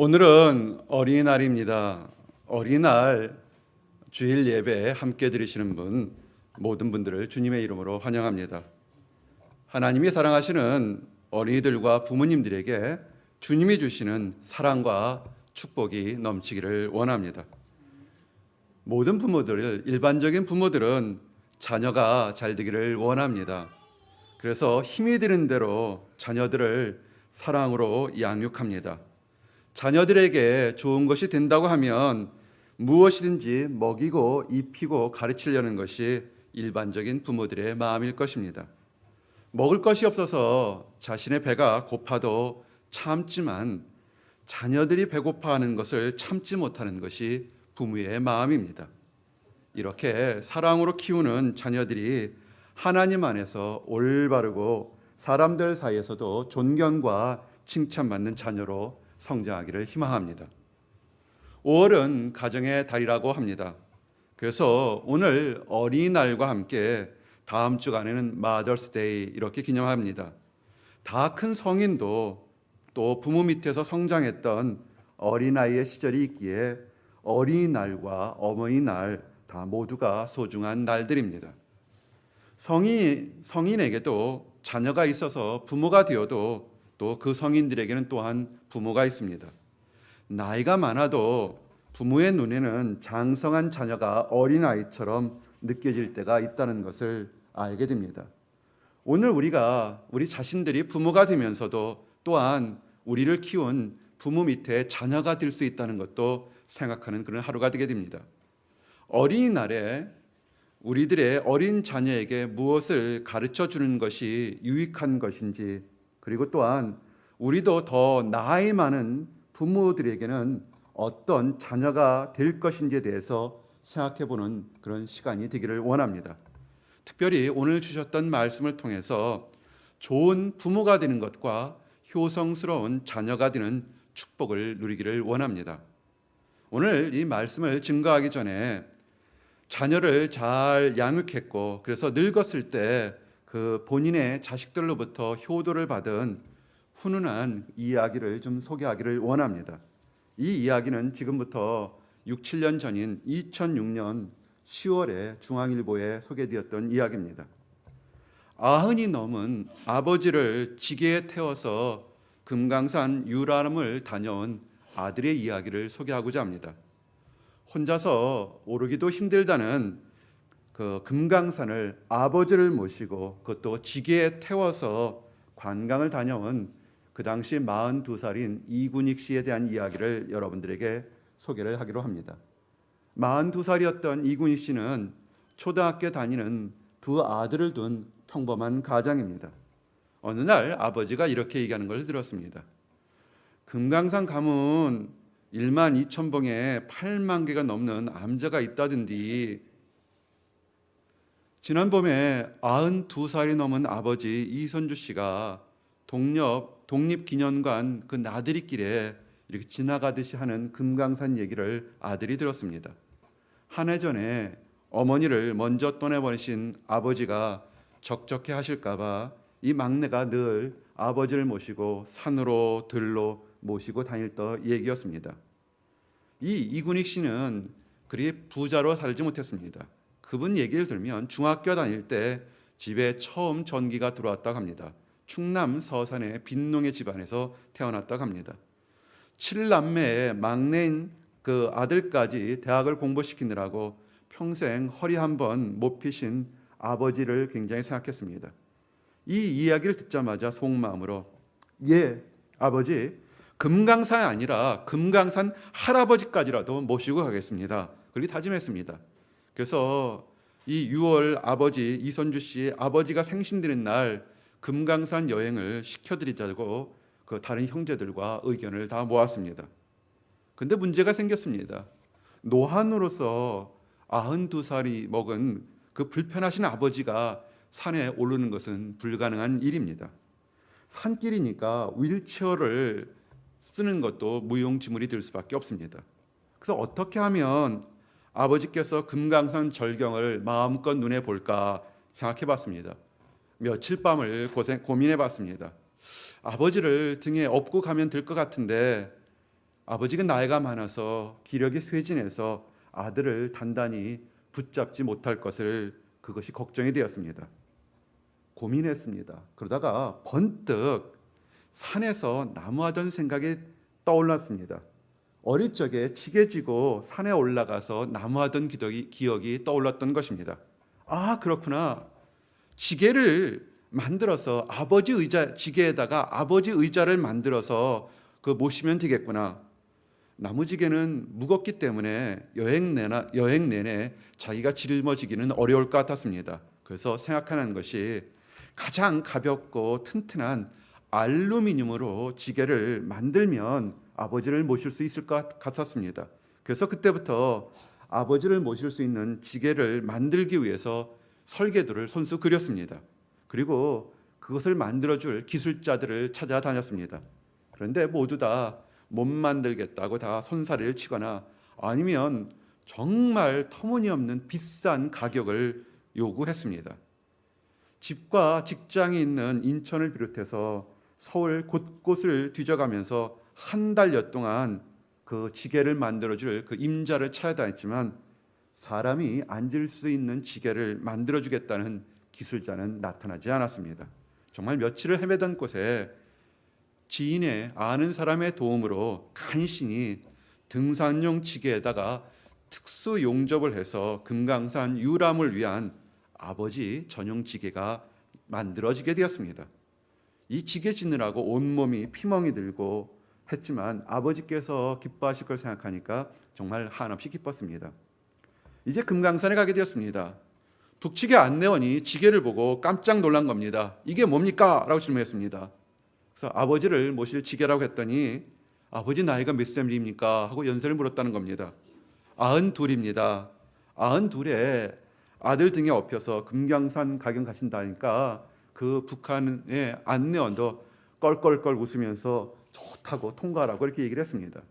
오늘은 어린이날입니다. 어린이날 주일 예배에 함께 드리시는 분 모든 분들을 주님의 이름으로 환영합니다. 하나님이 사랑하시는 어린이들과 부모님들에게 주님이 주시는 사랑과 축복이 넘치기를 원합니다. 모든 부모들, 일반적인 부모들은 자녀가 잘 되기를 원합니다. 그래서 힘이 드는 대로 자녀들을 사랑으로 양육합니다. 자녀들에게 좋은 것이 된다고 하면 무엇이든지 먹이고 입히고 가르치려는 것이 일반적인 부모들의 마음일 것입니다. 먹을 것이 없어서 자신의 배가 고파도 참지만 자녀들이 배고파하는 것을 참지 못하는 것이 부모의 마음입니다. 이렇게 사랑으로 키우는 자녀들이 하나님 안에서 올바르고 사람들 사이에서도 존경과 칭찬받는 자녀로 성장하기를 희망합니다. 5월은 가정의 달이라고 합니다. 그래서 오늘 어린이날과 함께 다음 주간에는 마더스데이 이렇게 기념합니다. 다 큰 성인도 또 부모 밑에서 성장했던 어린아이의 시절이 있기에 어린이날과 어머니날 다 모두가 소중한 날들입니다. 성인에게도 자녀가 있어서 부모가 되어도 또 그 성인들에게는 또한 부모가 있습니다. 나이가 많아도 부모의 눈에는 장성한 자녀가 어린아이처럼 느껴질 때가 있다는 것을 알게 됩니다. 오늘 우리 자신들이 부모가 되면서도 또한 우리를 키운 부모 밑에 자녀가 될 수 있다는 것도 생각하는 그런 하루가 되게 됩니다. 어린이날에 우리들의 어린 자녀에게 무엇을 가르쳐 주는 것이 유익한 것인지, 그리고 또한 우리도 더 나이 많은 부모들에게는 어떤 자녀가 될 것인지에 대해서 생각해 보는 그런 시간이 되기를 원합니다. 특별히 오늘 주셨던 말씀을 통해서 좋은 부모가 되는 것과 효성스러운 자녀가 되는 축복을 누리기를 원합니다. 오늘 이 말씀을 증거하기 전에 자녀를 잘 양육했고 그래서 늙었을 때 그 본인의 자식들로부터 효도를 받은 훈훈한 이야기를 좀 소개하기를 원합니다. 이 이야기는 지금부터 6, 7년 전인 2006년 10월에 중앙일보에 소개되었던 이야기입니다. 90이 넘은 아버지를 지게에 태워서 금강산 유람을 다녀온 아들의 이야기를 소개하고자 합니다. 혼자서 오르기도 힘들다는 그 금강산을 아버지를 모시고 그것도 지게에 태워서 관광을 다녀온 그 당시 42살인 이군익 씨에 대한 이야기를 여러분들에게 소개를 하기로 합니다. 42살이었던 이군익 씨는 초등학교 다니는 두 아들을 둔 평범한 가장입니다. 어느 날 아버지가 이렇게 얘기하는 걸 들었습니다. 금강산 가면 1만 2천 봉에 8만 개가 넘는 암자가 있다던디. 지난 봄에 92살이 넘은 아버지 이선주 씨가 독립기념관 그 나들이길에 이렇게 지나가듯이 하는 금강산 얘기를 아들이 들었습니다. 한 해 전에 어머니를 먼저 떠나버리신 아버지가 적적해 하실까봐 이 막내가 늘 아버지를 모시고 산으로 들로 모시고 다녔던 얘기였습니다. 이 이군익 씨는 그리 부자로 살지 못했습니다. 그분 얘기를 들으면 중학교 다닐 때 집에 처음 전기가 들어왔다고 합니다. 충남 서산의 빈농의 집안에서 태어났다고 합니다. 7남매의 막내인 그 아들까지 대학을 공부시키느라고 평생 허리 한번 못 펴신 아버지를 굉장히 생각했습니다. 이 이야기를 듣자마자 속마음으로 예, 아버지 금강산이 아니라 금강산 할아버지까지라도 모시고 가겠습니다. 그렇게 다짐했습니다. 그래서 이 6월 아버지 이선주 씨 아버지가 생신되는 날 금강산 여행을 시켜드리자고 그 다른 형제들과 의견을 다 모았습니다. 근데 문제가 생겼습니다. 노한으로서 92살이 먹은 그 불편하신 아버지가 산에 오르는 것은 불가능한 일입니다. 산길이니까 휠체어를 쓰는 것도 무용지물이 될 수밖에 없습니다. 그래서 어떻게 하면 아버지께서 금강산 절경을 마음껏 눈에 볼까 생각해 봤습니다. 며칠 밤을 고민해 봤습니다. 아버지를 등에 업고 가면 될 것 같은데 아버지가 나이가 많아서 기력이 쇠진해서 아들을 단단히 붙잡지 못할 것을 그것이 걱정이 되었습니다. 고민했습니다. 그러다가 번뜩 산에서 나무하던 생각이 떠올랐습니다. 어릴 적에 지게 지고 산에 올라가서 나무하던 기억이 떠올랐던 것입니다. 아, 그렇구나. 지게를 만들어서 아버지 의자, 지게에다가 아버지 의자를 만들어서 그 모시면 되겠구나. 나무지게는 무겁기 때문에 여행 내내 자기가 짊어지기는 어려울 것 같았습니다. 그래서 생각하는 것이 가장 가볍고 튼튼한 알루미늄으로 지게를 만들면 아버지를 모실 수 있을 것 같았습니다. 그래서 그때부터 아버지를 모실 수 있는 지게를 만들기 위해서 설계도를 손수 그렸습니다. 그리고 그것을 만들어줄 기술자들을 찾아다녔습니다. 그런데 모두 다 못 만들겠다고 다 손사래를 치거나 아니면 정말 터무니없는 비싼 가격을 요구했습니다. 집과 직장이 있는 인천을 비롯해서 서울 곳곳을 뒤져가면서 한 달여 동안 그 지게를 만들어줄 그 임자를 찾아다녔지만 사람이 앉을 수 있는 지게를 만들어주겠다는 기술자는 나타나지 않았습니다. 정말 며칠을 헤매던 곳에 지인의 아는 사람의 도움으로 간신히 등산용 지게에다가 특수 용접을 해서 금강산 유람을 위한 아버지 전용 지게가 만들어지게 되었습니다. 이 지게 지느라고 온몸이 피멍이 들고 했지만 아버지께서 기뻐하실 걸 생각하니까 정말 한없이 기뻤습니다. 이제 금강산에 가게 되었습니다. 북측의 안내원이 지게를 보고 깜짝 놀란 겁니다. 이게 뭡니까? 라고 질문했습니다. 그래서 아버지를 모실 지게라고 했더니 아버지 나이가 몇 살입니까? 하고 연세를 물었다는 겁니다. 92입니다. 92에 아들 등에 업혀서 금강산 가경 가신다니까 그 북한의 안내원도 껄껄껄 웃으면서 좋다고 통과하라고 이렇게 얘기를 했습니다.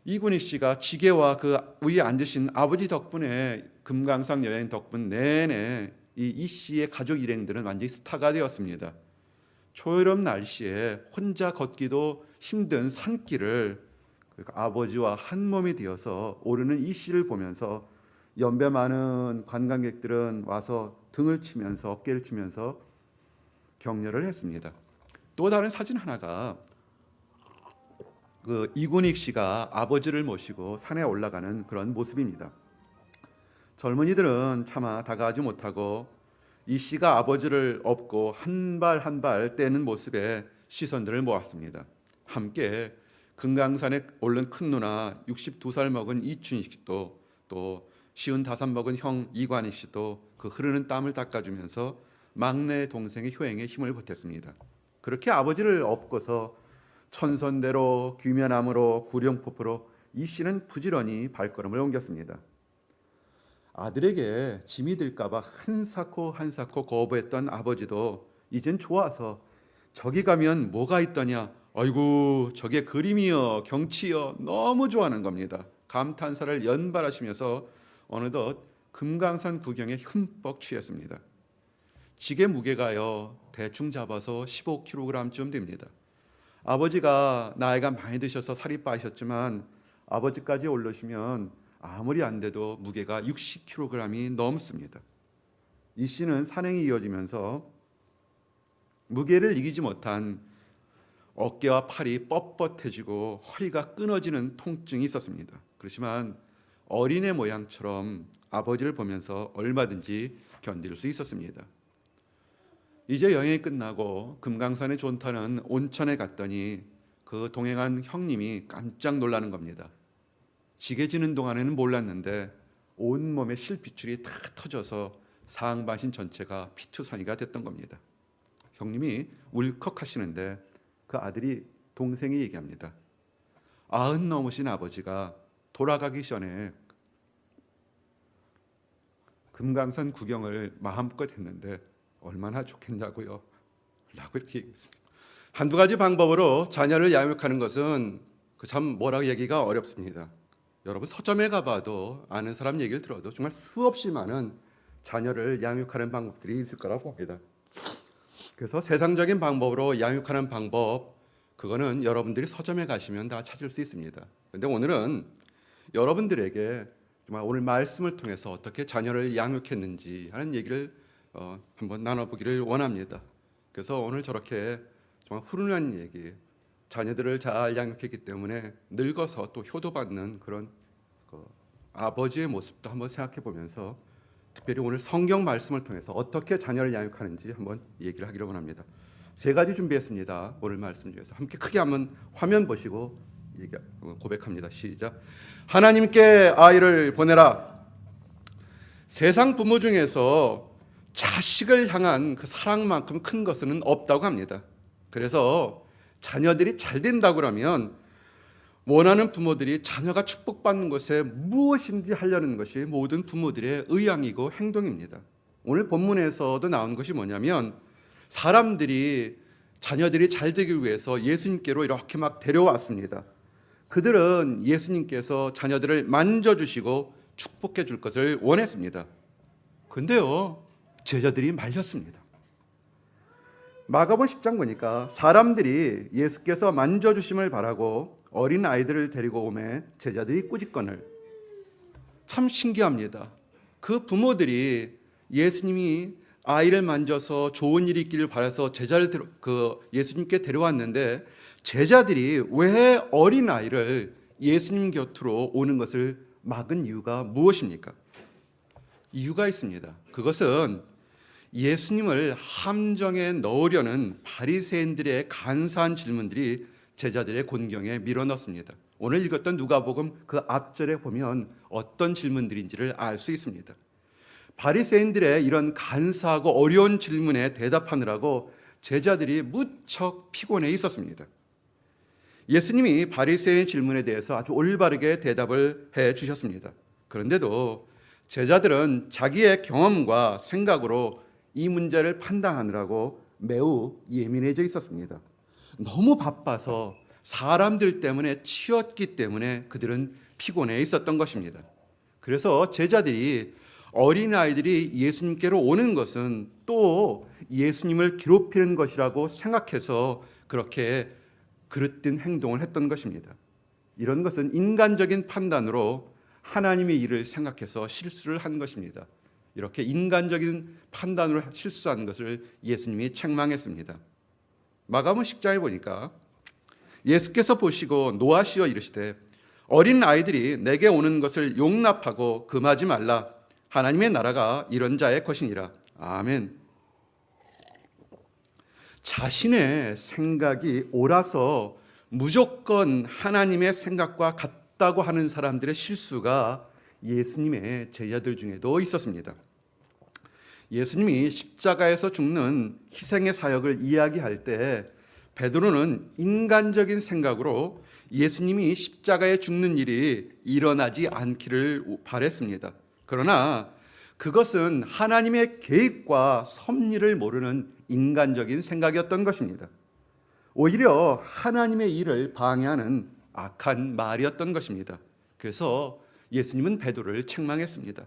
이군희 씨가 지게와 그 위에 앉으신 아버지 덕분에 금강산 여행 덕분 내내 이 씨의 가족 일행들은 완전히 스타가 되었습니다. 초여름 날씨에 혼자 걷기도 힘든 산길을 아버지와 한 몸이 되어서 오르는 이 씨를 보면서 연배 많은 관광객들은 와서 등을 치면서 어깨를 치면서 격려를 했습니다. 또 다른 사진 하나가 그 이군익 씨가 아버지를 모시고 산에 올라가는 그런 모습입니다. 젊은이들은 차마 다가가지 못하고 이 씨가 아버지를 업고 한 발 한 발 떼는 모습에 시선들을 모았습니다. 함께 금강산에 오른 큰 누나 62살 먹은 이춘희 씨도 또 55 먹은 형 이관희 씨도 그 흐르는 땀을 닦아주면서 막내 동생의 효행에 힘을 보탰습니다. 그렇게 아버지를 업고서 천선대로 귀면암으로 구룡포포로 이 씨는 부지런히 발걸음을 옮겼습니다. 아들에게 짐이 들까봐 한사코 한사코 거부했던 아버지도 이젠 좋아서 저기 가면 뭐가 있더냐, 아이고 저게 그림이여 경치여 너무 좋아하는 겁니다. 감탄사를 연발하시면서 어느덧 금강산 구경에 흠뻑 취했습니다. 지게 무게가요 대충 잡아서 15kg쯤 됩니다. 아버지가 나이가 많이 드셔서 살이 빠셨지만 아버지까지 올르시면 아무리 안 돼도 무게가 60kg이 넘습니다. 이 씨는 산행이 이어지면서 무게를 이기지 못한 어깨와 팔이 뻣뻣해지고 허리가 끊어지는 통증이 있었습니다. 그렇지만 어린애 모양처럼 아버지를 보면서 얼마든지 견딜 수 있었습니다. 이제 여행이 끝나고 금강산의 존타는 온천에 갔더니 그 동행한 형님이 깜짝 놀라는 겁니다. 지게 지는 동안에는 몰랐는데 온몸에 실핏줄이 다 터져서 상반신 전체가 피투성이가 됐던 겁니다. 형님이 울컥하시는데 그 아들이 동생이 얘기합니다. 90 넘으신 아버지가 돌아가기 전에 금강산 구경을 마음껏 했는데 얼마나 좋겠냐고요 라고 이렇게 얘기했습니다. 한두 가지 방법으로 자녀를 양육하는 것은 참 뭐라고 얘기가 어렵습니다. 여러분 서점에 가봐도 아는 사람 얘기를 들어도 정말 수없이 많은 자녀를 양육하는 방법들이 있을 거라고 봅니다. 그래서 세상적인 방법으로 양육하는 방법 그거는 여러분들이 서점에 가시면 다 찾을 수 있습니다. 그런데 오늘은 여러분들에게 정말 오늘 말씀을 통해서 어떻게 자녀를 양육했는지 하는 얘기를 한번 나눠보기를 원합니다. 그래서 오늘 저렇게 정말 훈훈한 얘기, 자녀들을 잘 양육했기 때문에 늙어서 또 효도받는 그런 아버지의 모습도 한번 생각해 보면서 특별히 오늘 성경 말씀을 통해서 어떻게 자녀를 양육하는지 한번 얘기를 하기를 원합니다. 세 가지 준비했습니다. 오늘 말씀 중에서 함께 크게 한번 화면 보시고 고백합니다. 시작. 하나님께 아이를 보내라. 세상 부모 중에서 자식을 향한 그 사랑만큼 큰 것은 없다고 합니다. 그래서 자녀들이 잘 된다고 하면 원하는 부모들이 자녀가 축복받는 것에 무엇인지 하려는 것이 모든 부모들의 의향이고 행동입니다. 오늘 본문에서도 나온 것이 뭐냐면 사람들이 자녀들이 잘 되기 위해서 예수님께로 이렇게 막 데려왔습니다. 그들은 예수님께서 자녀들을 만져주시고 축복해 줄 것을 원했습니다. 근데요, 제자들이 말렸습니다. 마가복음 10장 보니까 사람들이 예수께서 만져주심을 바라고 어린 아이들을 데리고 오매 제자들이 꾸짖거늘. 참 신기합니다. 그 부모들이 예수님이 아이를 만져서 좋은 일이 있기를 바라서 제자를 예수님께 데려왔는데 제자들이 왜 어린 아이를 예수님 곁으로 오는 것을 막은 이유가 무엇입니까? 이유가 있습니다. 그것은 예수님을 함정에 넣으려는 바리새인들의 간사한 질문들이 제자들의 곤경에 밀어넣습니다. 오늘 읽었던 누가복음 그 앞절에 보면 어떤 질문들인지를 알 수 있습니다. 바리새인들의 이런 간사하고 어려운 질문에 대답하느라고 제자들이 무척 피곤해 있었습니다. 예수님이 바리새인 질문에 대해서 아주 올바르게 대답을 해 주셨습니다. 그런데도 제자들은 자기의 경험과 생각으로 이 문제를 판단하느라고 매우 예민해져 있었습니다. 너무 바빠서 사람들 때문에 치였기 때문에 그들은 피곤해 있었던 것입니다. 그래서 제자들이 어린아이들이 예수님께로 오는 것은 또 예수님을 괴롭히는 것이라고 생각해서 그렇게 그릇된 행동을 했던 것입니다. 이런 것은 인간적인 판단으로 하나님의 일을 생각해서 실수를 한 것입니다. 이렇게 인간적인 판단으로 실수한 것을 예수님이 책망했습니다. 마가복음 10장에 보니까 예수께서 보시고 노하시어 이르시되 어린 아이들이 내게 오는 것을 용납하고 금하지 말라. 하나님의 나라가 이런 자의 것이니라. 아멘. 자신의 생각이 옳아서 무조건 하나님의 생각과 같다고 하는 사람들의 실수가 예수님의 제자들 중에도 있었습니다. 예수님이 십자가에서 죽는 희생의 사역을 이야기할 때 베드로는 인간적인 생각으로 예수님이 십자가에 죽는 일이 일어나지 않기를 바랬습니다. 그러나 그것은 하나님의 계획과 섭리를 모르는 인간적인 생각이었던 것입니다. 오히려 하나님의 일을 방해하는 악한 말이었던 것입니다. 그래서 예수님은 베드로를 책망했습니다.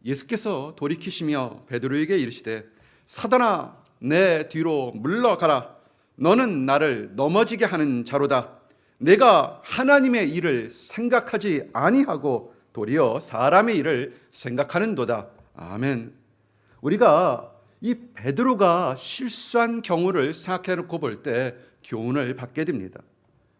예수께서 돌이키시며 베드로에게 이르시되 사단아 내 뒤로 물러가라. 너는 나를 넘어지게 하는 자로다. 내가 하나님의 일을 생각하지 아니하고 도리어 사람의 일을 생각하는도다. 아멘. 우리가 이 베드로가 실수한 경우를 생각해 놓고 볼 때 교훈을 받게 됩니다.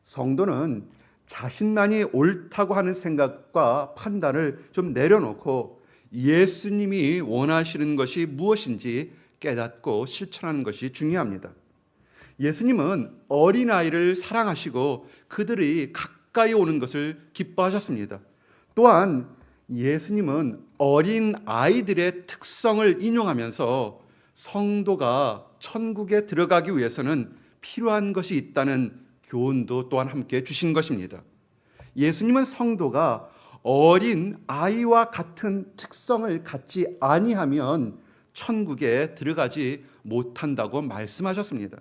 성도는 자신만이 옳다고 하는 생각과 판단을 좀 내려놓고 예수님이 원하시는 것이 무엇인지 깨닫고 실천하는 것이 중요합니다. 예수님은 어린아이를 사랑하시고 그들이 가까이 오는 것을 기뻐하셨습니다. 또한 예수님은 어린 아이들의 특성을 인용하면서 성도가 천국에 들어가기 위해서는 필요한 것이 있다는 교훈도 또한 함께 주신 것입니다. 예수님은 성도가 어린 아이와 같은 특성을 갖지 아니하면 천국에 들어가지 못한다고 말씀하셨습니다.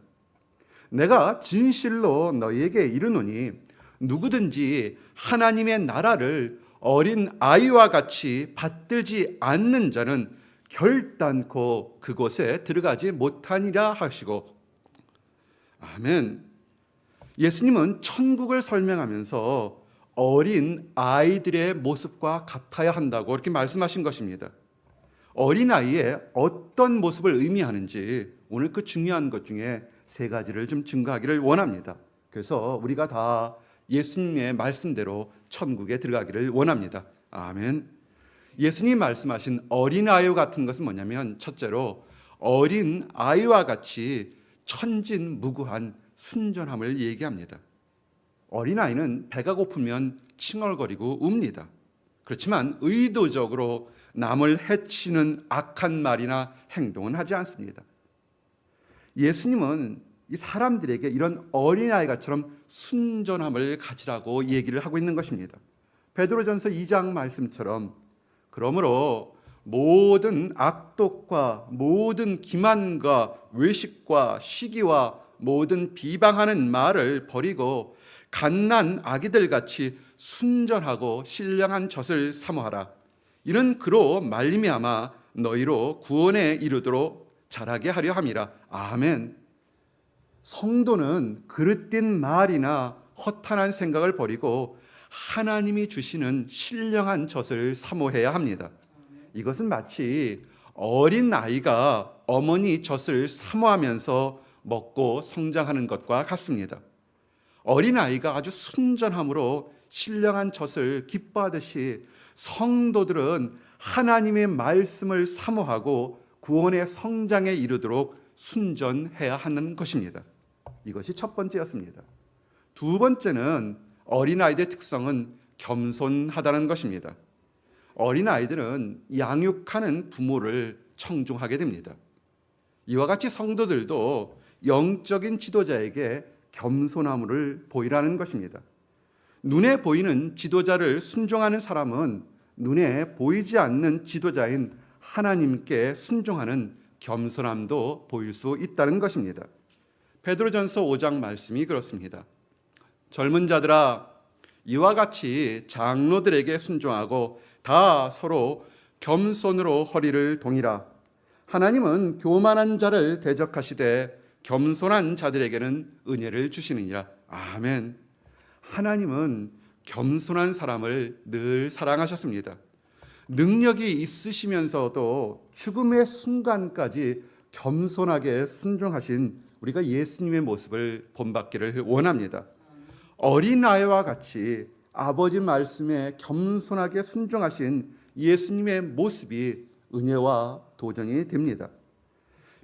내가 진실로 너희에게 이르노니 누구든지 하나님의 나라를 어린 아이와 같이 받들지 않는 자는 결단코 그곳에 들어가지 못하니라 하시고. 아멘. 예수님은 천국을 설명하면서 어린 아이들의 모습과 같아야 한다고 이렇게 말씀하신 것입니다. 어린아이의 어떤 모습을 의미하는지 오늘 그 중요한 것 중에 세 가지를 좀 증거하기를 원합니다. 그래서 우리가 다 예수님의 말씀대로 천국에 들어가기를 원합니다. 아멘. 예수님이 말씀하신 어린아이와 같은 것은 뭐냐면, 첫째로 어린아이와 같이 천진무구한 순전함을 얘기합니다. 어린아이는 배가 고프면 칭얼거리고 웁니다. 그렇지만 의도적으로 남을 해치는 악한 말이나 행동은 하지 않습니다. 예수님은 이 사람들에게 이런 어린아이가처럼 순전함을 가지라고 얘기를 하고 있는 것입니다. 베드로전서 2장 말씀처럼 그러므로 모든 악독과 모든 기만과 외식과 시기와 모든 비방하는 말을 버리고 갓난 아기들 같이 순전하고 신령한 젖을 사모하라. 이는 그로 말미암아 너희로 구원에 이르도록 자라게 하려 함이라. 아멘. 성도는 그릇된 말이나 허탄한 생각을 버리고 하나님이 주시는 신령한 젖을 사모해야 합니다. 이것은 마치 어린 아이가 어머니 젖을 사모하면서 먹고 성장하는 것과 같습니다. 어린 아이가 아주 순전함으로 신령한 젖을 기뻐하듯이 성도들은 하나님의 말씀을 사모하고 구원의 성장에 이르도록 순전해야 하는 것입니다. 이것이 첫 번째였습니다. 두 번째는 어린아이들의 특성은 겸손하다는 것입니다. 어린아이들은 양육하는 부모를 청중하게 됩니다. 이와 같이 성도들도 영적인 지도자에게 겸손함을 보이라는 것입니다. 눈에 보이는 지도자를 순종하는 사람은 눈에 보이지 않는 지도자인 하나님께 순종하는 겸손함도 보일 수 있다는 것입니다. 베드로전서 5장 말씀이 그렇습니다. 젊은 자들아, 이와 같이 장로들에게 순종하고 다 서로 겸손으로 허리를 동이라. 하나님은 교만한 자를 대적하시되 겸손한 자들에게는 은혜를 주시느니라. 아멘. 하나님은 겸손한 사람을 늘 사랑하셨습니다. 능력이 있으시면서도 죽음의 순간까지 겸손하게 순종하신 우리가 예수님의 모습을 본받기를 원합니다. 어린아이와 같이 아버지 말씀에 겸손하게 순종하신 예수님의 모습이 은혜와 도전이 됩니다.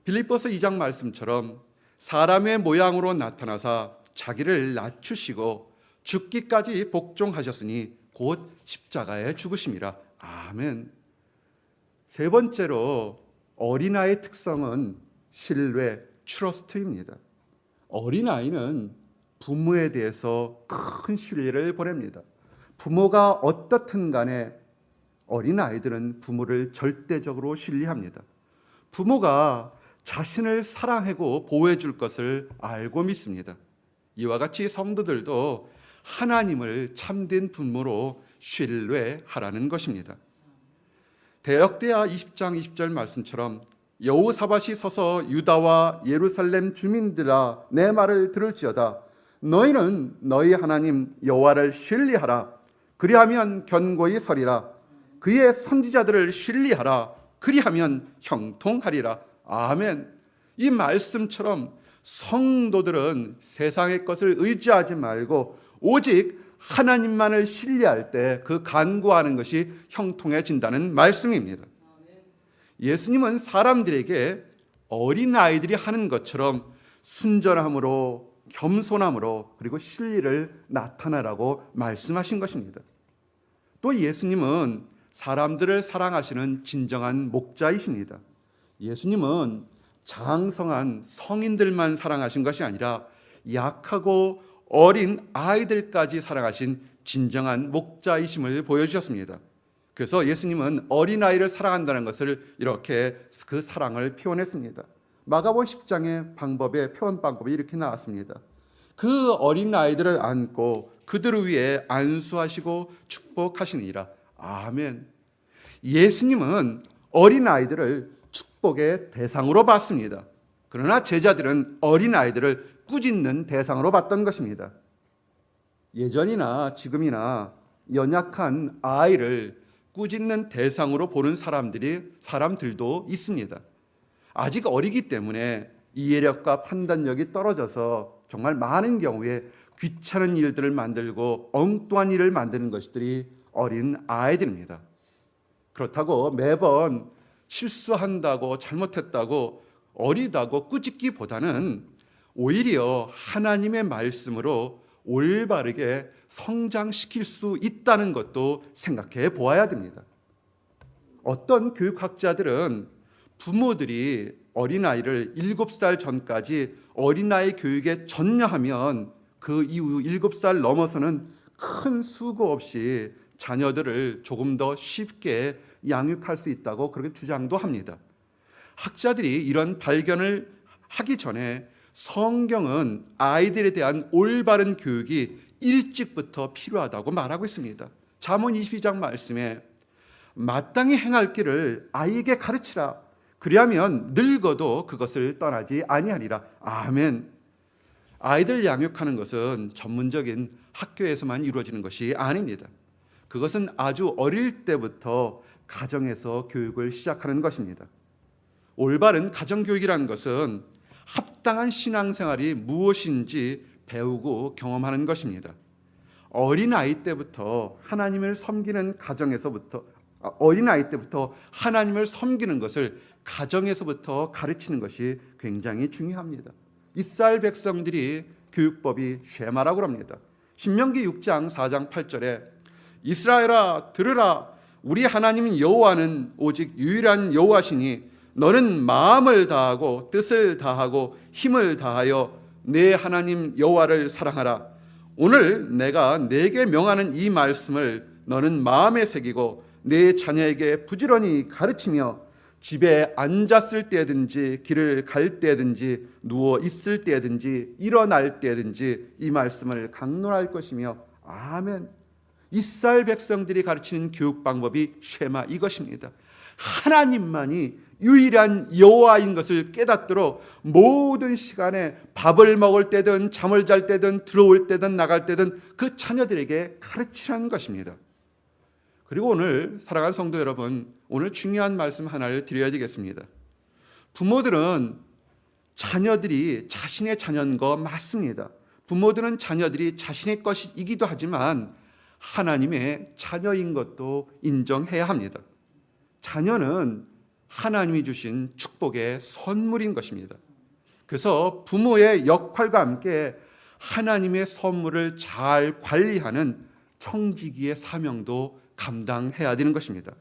빌립보서 2장 말씀처럼 사람의 모양으로 나타나사 자기를 낮추시고 죽기까지 복종하셨으니 곧 십자가에 죽으심이라. 아멘. 세 번째로 어린아이의 특성은 신뢰, 트러스트입니다. 어린아이는 부모에 대해서 큰 신뢰를 보냅니다. 부모가 어떻든 간에 어린아이들은 부모를 절대적으로 신뢰합니다. 부모가 자신을 사랑하고 보호해 줄 것을 알고 믿습니다. 이와 같이 성도들도 하나님을 참된 부모로 신뢰하라는 것입니다. 대역대하 20장 20절 말씀처럼 여호사밧이 서서 유다와 예루살렘 주민들아 내 말을 들을지어다. 너희는 너희 하나님 여호와를 신뢰하라. 그리하면 견고히 서리라. 그의 선지자들을 신뢰하라. 그리하면 형통하리라. 아멘. 이 말씀처럼 성도들은 세상의 것을 의지하지 말고 오직 하나님만을 신뢰할 때 그 간구하는 것이 형통해진다는 말씀입니다. 예수님은 사람들에게 어린아이들이 하는 것처럼 순전함으로 겸손함으로 그리고 신뢰를 나타내라고 말씀하신 것입니다. 또 예수님은 사람들을 사랑하시는 진정한 목자이십니다. 예수님은 장성한 성인들만 사랑하신 것이 아니라 약하고 어린 아이들까지 사랑하신 진정한 목자이심을 보여주셨습니다. 그래서 예수님은 어린아이를 사랑한다는 것을 이렇게 그 사랑을 표현했습니다. 마가복음 10장의 표현 방법이 이렇게 나왔습니다. 그 어린아이들을 안고 그들 위에 안수하시고 축복하시니라. 아멘. 예수님은 어린아이들을 축복의 대상으로 봤습니다. 그러나 제자들은 어린아이들을 꾸짖는 대상으로 봤던 것입니다. 예전이나 지금이나 연약한 아이를 꾸짖는 대상으로 보는 사람들도 있습니다. 아직 어리기 때문에 이해력과 판단력이 떨어져서 정말 많은 경우에 귀찮은 일들을 만들고 엉뚱한 일을 만드는 것들이 어린 아이들입니다. 그렇다고 매번 실수한다고 잘못했다고 어리다고 꾸짖기보다는 오히려 하나님의 말씀으로 올바르게 성장시킬 수 있다는 것도 생각해 보아야 됩니다. 어떤 교육학자들은 부모들이 어린아이를 7살 전까지 어린아이 교육에 전념하면 그 이후 7살 넘어서는 큰 수고 없이 자녀들을 조금 더 쉽게 양육할 수 있다고 그렇게 주장도 합니다. 학자들이 이런 발견을 하기 전에 성경은 아이들에 대한 올바른 교육이 일찍부터 필요하다고 말하고 있습니다. 잠언 22장 말씀에 마땅히 행할 길을 아이에게 가르치라. 그리하면 늙어도 그것을 떠나지 아니하리라. 아멘. 아이들 양육하는 것은 전문적인 학교에서만 이루어지는 것이 아닙니다. 그것은 아주 어릴 때부터 가정에서 교육을 시작하는 것입니다. 올바른 가정교육이라는 것은 합당한 신앙생활이 무엇인지 배우고 경험하는 것입니다. 어린아이 때부터 하나님을 섬기는 하나님을 섬기는 것을 가정에서부터 가르치는 것이 굉장히 중요합니다. 이스라엘 백성들이 교육법이 쉐마라고 합니다. 신명기 6장 4장 8절에 이스라엘아 들으라 우리 하나님 여호와는 오직 유일한 여호와시니 너는 마음을 다하고 뜻을 다하고 힘을 다하여 내 하나님 여호와를 사랑하라. 오늘 내가 네게 명하는 이 말씀을 너는 마음에 새기고 내 자녀에게 부지런히 가르치며 집에 앉았을 때든지 길을 갈 때든지 누워 있을 때든지 일어날 때든지 이 말씀을 강론할 것이며 아멘. 이스라엘 백성들이 가르치는 교육 방법이 쉐마 이것입니다. 하나님만이 유일한 여호와인 것을 깨닫도록 모든 시간에 밥을 먹을 때든 잠을 잘 때든 들어올 때든 나갈 때든 그 자녀들에게 가르치라는 것입니다. 그리고 오늘 사랑하는 성도 여러분, 오늘 중요한 말씀 하나를 드려야 되겠습니다. 부모들은 자녀들이 자신의 자녀인 거 맞습니다. 부모들은 자녀들이 자신의 것이기도 하지만 하나님의 자녀인 것도 인정해야 합니다. 자녀는 하나님이 주신 축복의 선물인 것입니다. 그래서 부모의 역할과 함께 하나님의 선물을 잘 관리하는 청지기의 사명도 감당해야 되는 것입니다.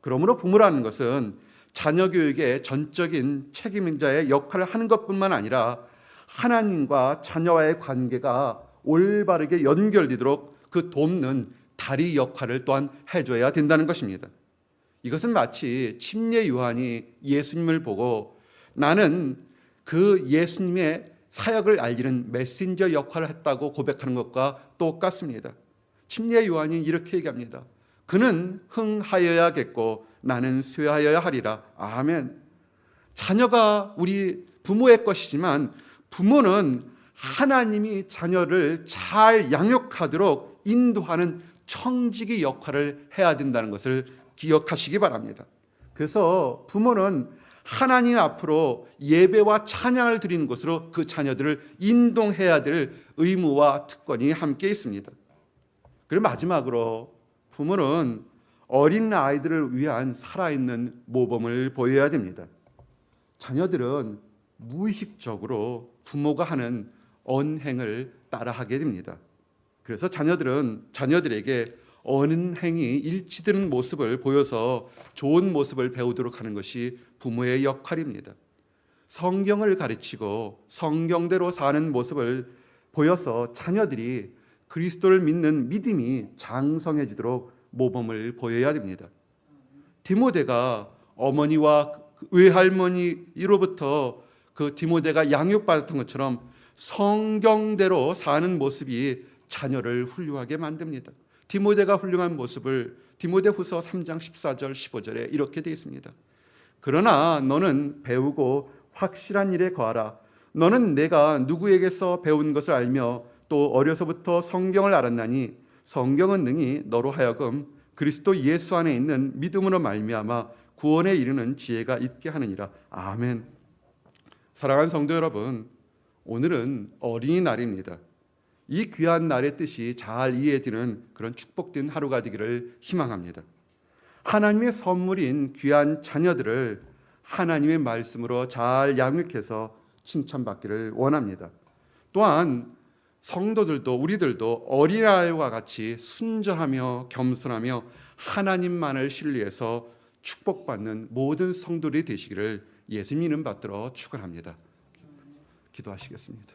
그러므로 부모라는 것은 자녀 교육의 전적인 책임자의 역할을 하는 것뿐만 아니라 하나님과 자녀와의 관계가 올바르게 연결되도록 그 돕는 다리 역할을 또한 해줘야 된다는 것입니다. 이것은 마치 침례 요한이 예수님을 보고 나는 그 예수님의 사역을 알리는 메신저 역할을 했다고 고백하는 것과 똑같습니다. 침례 요한이 이렇게 얘기합니다. 그는 흥하여야겠고 나는 쇠하여야 하리라. 아멘. 자녀가 우리 부모의 것이지만 부모는 하나님이 자녀를 잘 양육하도록 인도하는 청지기 역할을 해야 된다는 것을 기억하시기 바랍니다. 그래서 부모는 하나님 앞으로 예배와 찬양을 드리는 것으로 그 자녀들을 인도해야 될 의무와 특권이 함께 있습니다. 그리고 마지막으로 부모는 어린 아이들을 위한 살아있는 모범을 보여야 됩니다. 자녀들은 무의식적으로 부모가 하는 언행을 따라하게 됩니다. 그래서 자녀들에게 언행이 일치되는 모습을 보여서 좋은 모습을 배우도록 하는 것이 부모의 역할입니다. 성경을 가르치고 성경대로 사는 모습을 보여서 자녀들이 그리스도를 믿는 믿음이 장성해지도록 모범을 보여야 됩니다. 디모데가 어머니와 외할머니로부터 그 디모데가 양육받았던 것처럼 성경대로 사는 모습이 자녀를 훌륭하게 만듭니다. 디모데가 훌륭한 모습을 디모데후서 3장 14절 15절에 이렇게 되어 있습니다. 그러나 너는 배우고 확실한 일에 거하라. 너는 내가 누구에게서 배운 것을 알며 또 어려서부터 성경을 알았나니 성경은 능히 너로 하여금 그리스도 예수 안에 있는 믿음으로 말미암아 구원에 이르는 지혜가 있게 하느니라. 아멘. 사랑하는 성도 여러분, 오늘은 어린이날입니다. 이 귀한 날의 뜻이 잘 이해되는 그런 축복된 하루가 되기를 희망합니다. 하나님의 선물인 귀한 자녀들을 하나님의 말씀으로 잘 양육해서 칭찬받기를 원합니다. 또한 성도들도 우리들도 어린아이와 같이 순전하며 겸손하며 하나님만을 신뢰해서 축복받는 모든 성도들이 되시기를 예수님 이름 받들어 축원합니다. 기도하시겠습니다.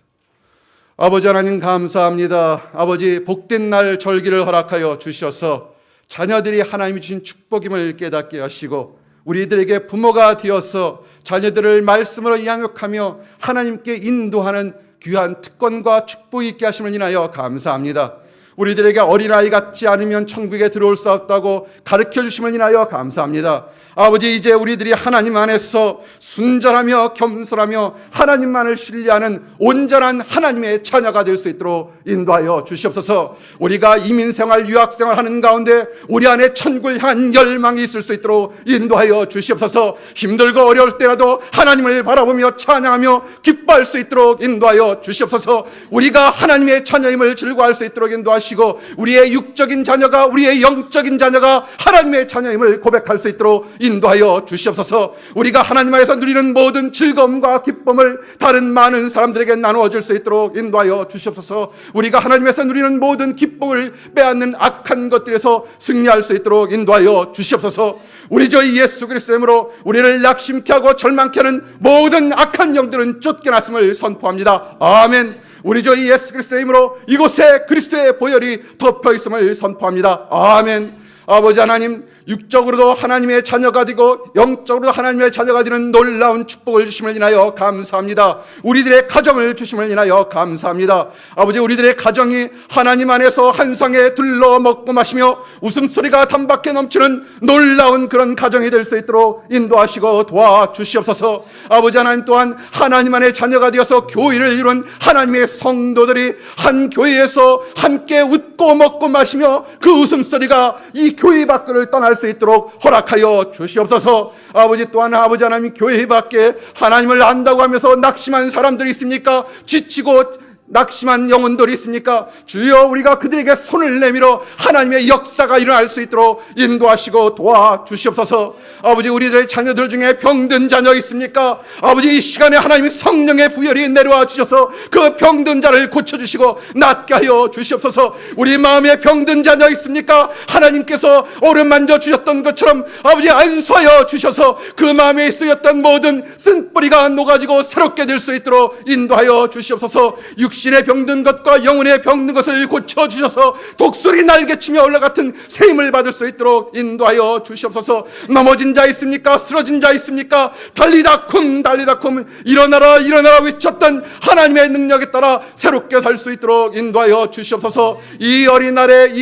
아버지 하나님 감사합니다. 아버지 복된 날 절기를 허락하여 주셔서 자녀들이 하나님이 주신 축복임을 깨닫게 하시고 우리들에게 부모가 되어서 자녀들을 말씀으로 양육하며 하나님께 인도하는 귀한 특권과 축복이 있게 하심을 인하여 감사합니다. 우리들에게 어린아이 같지 않으면 천국에 들어올 수 없다고 가르쳐 주심을 인하여 감사합니다. 아버지, 이제 우리들이 하나님 안에서 순전하며 겸손하며 하나님만을 신뢰하는 온전한 하나님의 자녀가 될 수 있도록 인도하여 주시옵소서. 우리가 이민생활, 유학생활 하는 가운데 우리 안에 천국을 향한 열망이 있을 수 있도록 인도하여 주시옵소서. 힘들고 어려울 때라도 하나님을 바라보며 찬양하며 기뻐할 수 있도록 인도하여 주시옵소서. 우리가 하나님의 자녀임을 즐거워할 수 있도록 인도하시고 우리의 육적인 자녀가 우리의 영적인 자녀가 하나님의 자녀임을 고백할 수 있도록 인도하여 주시옵소서. 우리가 하나님 안에서 누리는 모든 즐거움과 기쁨을 다른 많은 사람들에게 나누어 줄 수 있도록 인도하여 주시옵소서. 우리가 하나님에서 누리는 모든 기쁨을 빼앗는 악한 것들에서 승리할 수 있도록 인도하여 주시옵소서. 우리 주 예수 그리스도의 이름으로 우리를 낙심케 하고 절망케 하는 모든 악한 영들은 쫓겨났음을 선포합니다. 아멘. 우리 주 예수 그리스도의 이름으로 이곳에 그리스도의 보혈이 덮여 있음을 선포합니다. 아멘. 아버지 하나님, 육적으로도 하나님의 자녀가 되고 영적으로도 하나님의 자녀가 되는 놀라운 축복을 주심을 인하여 감사합니다. 우리들의 가정을 주심을 인하여 감사합니다. 아버지, 우리들의 가정이 하나님 안에서 한 상에 둘러 먹고 마시며 웃음소리가 단박에 넘치는 놀라운 그런 가정이 될 수 있도록 인도하시고 도와주시옵소서. 아버지 하나님, 또한 하나님 안의 자녀가 되어서 교회를 이룬 하나님의 성도들이 한 교회에서 함께 웃고 먹고 마시며 그 웃음소리가 이 교회 밖을 떠날 수 있도록 허락하여 주시옵소서. 아버지, 또한 아버지 하나님, 교회 밖에 하나님을 안다고 하면서 낙심한 사람들이 있습니까? 지치고 낙심한 영혼들이 있습니까? 주여, 우리가 그들에게 손을 내밀어 하나님의 역사가 일어날 수 있도록 인도하시고 도와주시옵소서. 아버지, 우리들의 자녀들 중에 병든 자녀 있습니까? 아버지, 이 시간에 하나님의 성령의 부혈이 내려와 주셔서 그 병든 자를 고쳐주시고 낫게 하여 주시옵소서. 우리 마음에 병든 자녀 있습니까? 하나님께서 오른만져 주셨던 것처럼 아버지 안수하여 주셔서 그 마음에 쓰였던 모든 쓴뿌리가 녹아지고 새롭게 될 수 있도록 인도하여 주시옵소서. 육신에 병든 것과 영혼에 병든 것을 고쳐주셔서 독수리 날개치며 올라같은 세임을 받을 수 있도록 인도하여 주시옵소서. 넘어진 자 있습니까? 쓰러진 자 있습니까? 달리다쿰 달리다쿰 일어나라 일어나라 외쳤던 하나님의 능력에 따라 새롭게 살 수 있도록 인도하여 주시옵소서. 이 어린날에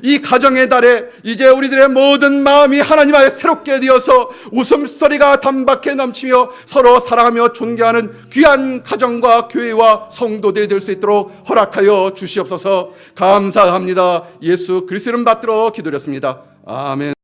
이 가정의 달에 이제 우리들의 모든 마음이 하나님 안에 새롭게 되어서 웃음소리가 단박에 넘치며 서로 사랑하며 존경하는 귀한 가정과 교회와 성도들이 될 수 있도록 허락하여 주시옵소서. 감사합니다. 예수 그리스도 이름 받들어 기도드렸습니다. 아멘.